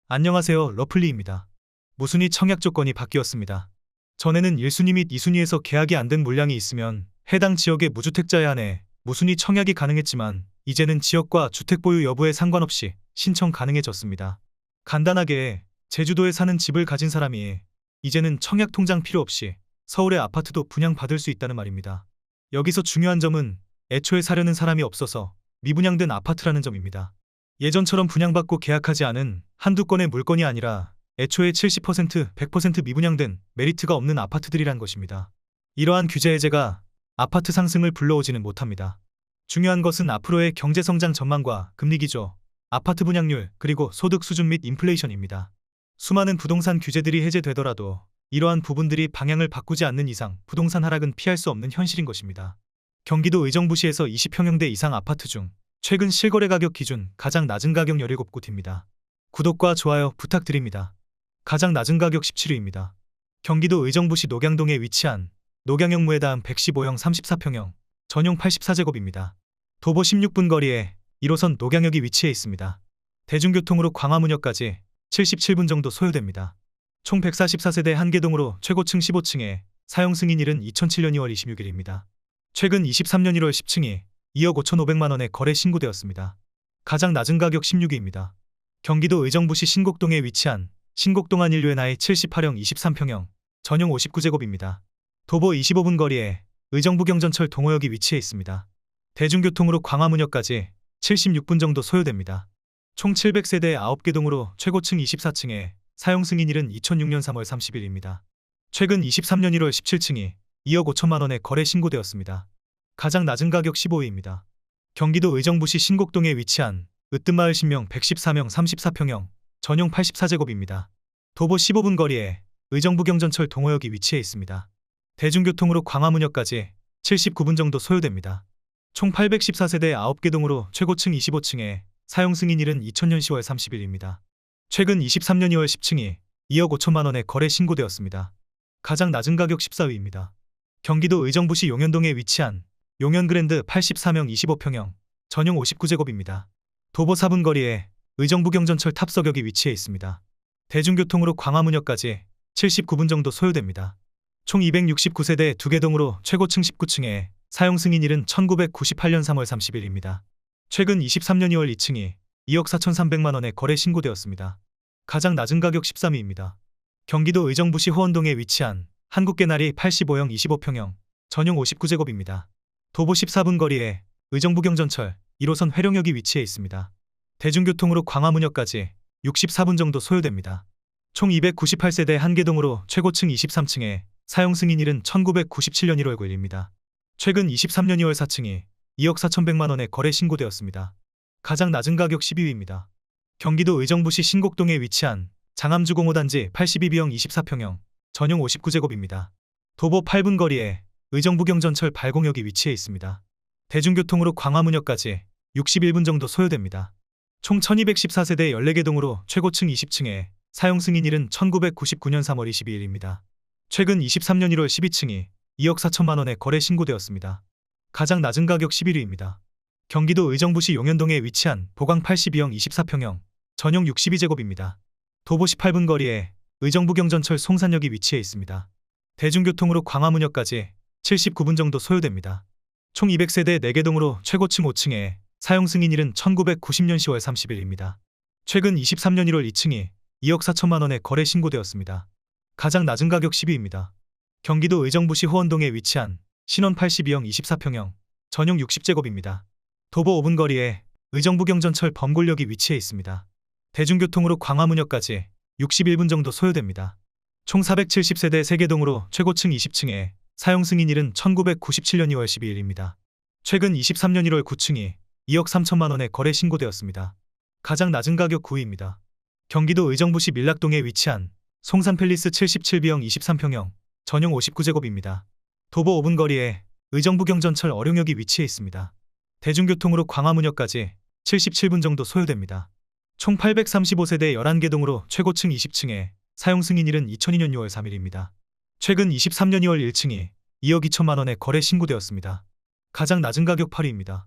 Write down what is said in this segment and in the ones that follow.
안녕하세요, 러플리입니다. 모순위 청약 조건이 바뀌었습니다. 전에는 1순위 및 2순위에서 계약이 안 된 물량이 있으면 해당 지역의 무주택자에 한해 모순위 청약이 가능했지만 이제는 지역과 주택 보유 여부에 상관없이 신청 가능해졌습니다. 간단하게 제주도에 사는 집을 가진 사람이 이제는 청약 통장 필요 없이 서울의 아파트도 분양받을 수 있다는 말입니다. 여기서 중요한 점은 애초에 사려는 사람이 없어서 미분양된 아파트라는 점입니다. 예전처럼 분양받고 계약하지 않은 한두 건의 물건이 아니라 애초에 70%, 100% 미분양된 메리트가 없는 아파트들이란 것입니다. 이러한 규제 해제가 아파트 상승을 불러오지는 못합니다. 중요한 것은 앞으로의 경제성장 전망과 금리 기조, 아파트 분양률, 그리고 소득 수준 및 인플레이션입니다. 수많은 부동산 규제들이 해제되더라도 이러한 부분들이 방향을 바꾸지 않는 이상 부동산 하락은 피할 수 없는 현실인 것입니다. 경기도 의정부시에서 20평형대 이상 아파트 중 최근 실거래 가격 기준 가장 낮은 가격 17곳입니다. 구독과 좋아요 부탁드립니다. 가장 낮은 가격 17위입니다. 경기도 의정부시 녹양동에 위치한 녹양역 무해다음 115형 34평형 전용 84제곱입니다. 도보 16분 거리에 1호선 녹양역이 위치해 있습니다. 대중교통으로 광화문역까지 77분 정도 소요됩니다. 총 144세대 한개동으로 최고층 15층에 사용 승인일은 2007년 2월 26일입니다. 최근 23년 1월 10층이 2억 5,500만원에 거래 신고되었습니다. 가장 낮은 가격 16위입니다. 경기도 의정부시 신곡동에 위치한 신곡동 한일류의 나이 78형 23평형 전용 59제곱입니다. 도보 25분 거리에 의정부 경전철 동호역이 위치해 있습니다. 대중교통으로 광화문역까지 76분 정도 소요됩니다. 총 700세대 9개 동으로 최고층 24층에 사용 승인일은 2006년 3월 30일입니다. 최근 23년 1월 17층이 2억 5천만원에 거래 신고되었습니다. 가장 낮은 가격 15위입니다. 경기도 의정부시 신곡동에 위치한 으뜸마을 신명 114명 34평형 전용 84제곱입니다. 도보 15분 거리에 의정부 경전철 동호역이 위치해 있습니다. 대중교통으로 광화문역까지 79분 정도 소요됩니다. 총 814세대 9개 동으로 최고층 25층에 사용 승인일은 2000년 10월 30일입니다. 최근 23년 2월 10층이 2억 5천만원에 거래 신고되었습니다. 가장 낮은 가격 14위입니다. 경기도 의정부시 용현동에 위치한 용현그랜드 84명 25평형 전용 59제곱입니다. 도보 4분 거리에 의정부 경전철 탑석역이 위치해 있습니다. 대중교통으로 광화문역까지 79분 정도 소요됩니다. 총 269세대 2개 동으로 최고층 19층에 사용 승인일은 1998년 3월 30일입니다. 최근 23년 2월 2층이 2억 4,300만원에 거래 신고되었습니다. 가장 낮은 가격 13위입니다. 경기도 의정부시 호원동에 위치한 한국개나리 85형 25평형 전용 59제곱입니다. 도보 14분 거리에 의정부 경전철 1호선 회룡역이 위치해 있습니다. 대중교통으로 광화문역까지 64분 정도 소요됩니다. 총 298세대 한개동으로 최고층 23층에 사용 승인일은 1997년 1월 9일입니다. 최근 23년 2월 4층이 2억 4,100만원에 거래 신고되었습니다. 가장 낮은 가격 12위입니다. 경기도 의정부시 신곡동에 위치한 장암주공호단지 82B형 24평형 전용 59제곱입니다. 도보 8분 거리에 의정부 경전철 발공역이 위치해 있습니다. 대중교통으로 광화문역까지 61분 정도 소요됩니다. 총 1214세대 14개 동으로 최고층 20층에 사용 승인일은 1999년 3월 22일입니다. 최근 23년 1월 12층이 2억 4천만원에 거래 신고되었습니다. 가장 낮은 가격 11위입니다. 경기도 의정부시 용현동에 위치한 보강 82형 24평형 전용 62제곱입니다. 도보 18분 거리에 의정부 경전철 송산역이 위치해 있습니다. 대중교통으로 광화문역까지 79분 정도 소요됩니다. 총 200세대 4개 동으로 최고층 5층에 사용 승인일은 1990년 10월 30일입니다. 최근 23년 1월 2층이 2억 4천만원에 거래 신고되었습니다. 가장 낮은 가격 10위입니다. 경기도 의정부시 호원동에 위치한 신원 82형 24평형 전용 60제곱입니다. 도보 5분 거리에 의정부 경전철 범골역이 위치해 있습니다. 대중교통으로 광화문역까지 61분 정도 소요됩니다. 총 470세대 3개 동으로 최고층 20층에 사용 승인일은 1997년 2월 12일입니다. 최근 23년 1월 9층이 2억 3천만원에 거래 신고되었습니다. 가장 낮은 가격 9위입니다. 경기도 의정부시 밀락동에 위치한 송산팰리스 77B형 23평형 전용 59제곱입니다. 도보 5분 거리에 의정부 경전철 어룡역이 위치해 있습니다. 대중교통으로 광화문역까지 77분 정도 소요됩니다. 총 835세대 11개 동으로 최고층 20층에 사용 승인일은 2002년 6월 3일입니다. 최근 23년 2월 1층이 2억 2천만원에 거래 신고되었습니다. 가장 낮은 가격 8위입니다.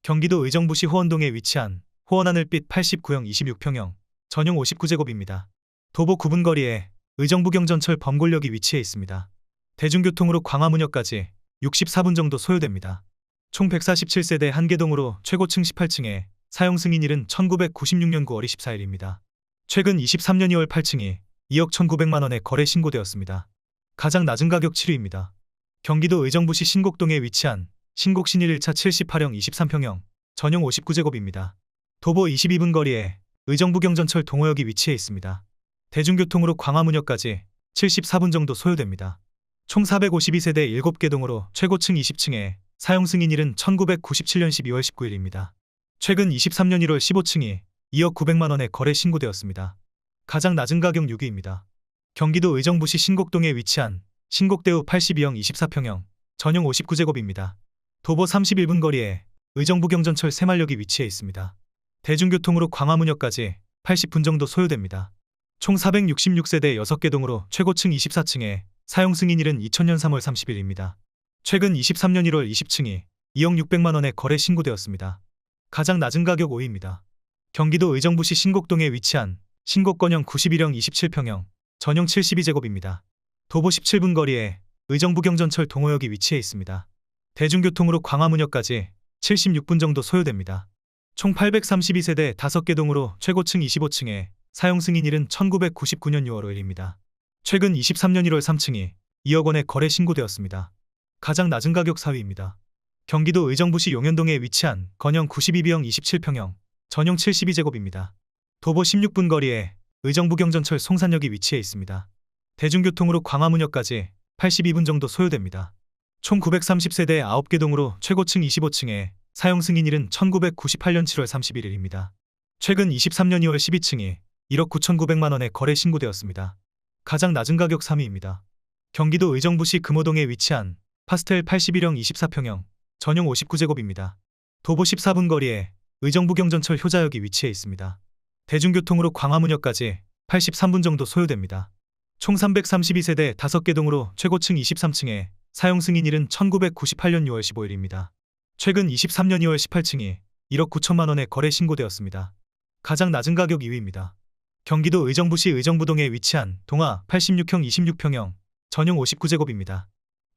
경기도 의정부시 호원동에 위치한 호원하늘빛 89형 26평형 전용 59제곱입니다. 도보 9분 거리에 의정부 경전철 범골역이 위치해 있습니다. 대중교통으로 광화문역까지 64분 정도 소요됩니다. 총 147세대 한개동으로 최고층 18층에 사용 승인일은 1996년 9월 24일입니다. 최근 23년 2월 8층이 2억 1,900만 원에 거래 신고되었습니다. 가장 낮은 가격 7위입니다. 경기도 의정부시 신곡동에 위치한 신곡 신일 1차 78형 23평형 전용 59제곱입니다. 도보 22분 거리에 의정부 경전철 동호역이 위치해 있습니다. 대중교통으로 광화문역까지 74분 정도 소요됩니다. 총 452세대 7개 동으로 최고층 20층에 사용 승인일은 1997년 12월 19일입니다. 최근 23년 1월 15층이 2억 900만 원에 거래 신고되었습니다. 가장 낮은 가격 6위입니다. 경기도 의정부시 신곡동에 위치한 신곡대우 82형 24평형 전용 59제곱입니다. 도보 31분 거리에 의정부 경전철 새마을역이 위치해 있습니다. 대중교통으로 광화문역까지 80분 정도 소요됩니다. 총 466세대 6개 동으로 최고층 24층에 사용 승인일은 2000년 3월 30일입니다. 최근 23년 1월 20층이 2억 600만 원에 거래 신고되었습니다. 가장 낮은 가격 5위입니다. 경기도 의정부시 신곡동에 위치한 신곡건영 91형 27평형 전용 72제곱입니다. 도보 17분 거리에 의정부 경전철 동호역이 위치해 있습니다. 대중교통으로 광화문역까지 76분 정도 소요됩니다. 총 832세대 5개 동으로 최고층 25층에 사용 승인일은 1999년 6월 5일입니다. 최근 23년 1월 3층이 2억 원에 거래 신고되었습니다. 가장 낮은 가격 4위입니다. 경기도 의정부시 용현동에 위치한 건영 92B형 27평형 전용 72제곱입니다. 도보 16분 거리에 의정부 경전철 송산역이 위치해 있습니다. 대중교통으로 광화문역까지 82분 정도 소요됩니다. 총 930세대 9개 동으로 최고층 25층에 사용 승인일은 1998년 7월 31일입니다. 최근 23년 2월 12층이 1억 9,900만 원에 거래 신고되었습니다. 가장 낮은 가격 3위입니다. 경기도 의정부시 금호동에 위치한 파스텔 81형 24평형 전용 59제곱입니다. 도보 14분 거리에 의정부 경전철 효자역이 위치해 있습니다. 대중교통으로 광화문역까지 83분 정도 소요됩니다. 총 332세대 5개 동으로 최고층 23층에 사용 승인일은 1998년 6월 15일입니다. 최근 23년 2월 18층이 1억 9천만 원에 거래 신고되었습니다. 가장 낮은 가격 2위입니다. 경기도 의정부시 의정부동에 위치한 동아 86형 26평형 전용 59제곱입니다.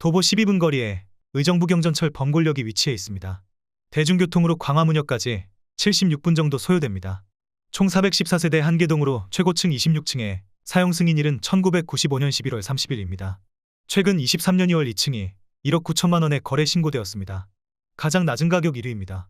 도보 12분 거리에 의정부 경전철 범골역이 위치해 있습니다. 대중교통으로 광화문역까지 76분 정도 소요됩니다. 총 414세대 한개동으로 최고층 26층에 사용 승인일은 1995년 11월 30일입니다. 최근 23년 2월 2층이 1억 9천만 원에 거래 신고되었습니다. 가장 낮은 가격 1위입니다.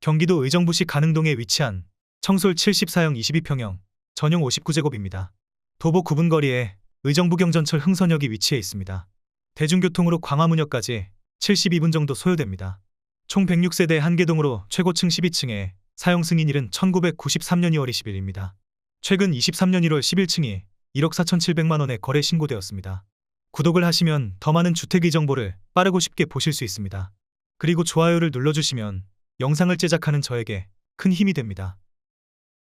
경기도 의정부시 가능동에 위치한 청솔 74형 22평형 전용 59제곱입니다. 도보 9분 거리에 의정부 경전철 흥선역이 위치해 있습니다. 대중교통으로 광화문역까지 72분 정도 소요됩니다. 총 106세대 한개동으로 최고층 12층에 사용 승인일은 1993년 2월 20일입니다. 최근 23년 1월 11층이 1억 4,700만 원에 거래 신고되었습니다. 구독을 하시면 더 많은 주택의 정보를 빠르고 쉽게 보실 수 있습니다. 그리고 좋아요를 눌러주시면 영상을 제작하는 저에게 큰 힘이 됩니다.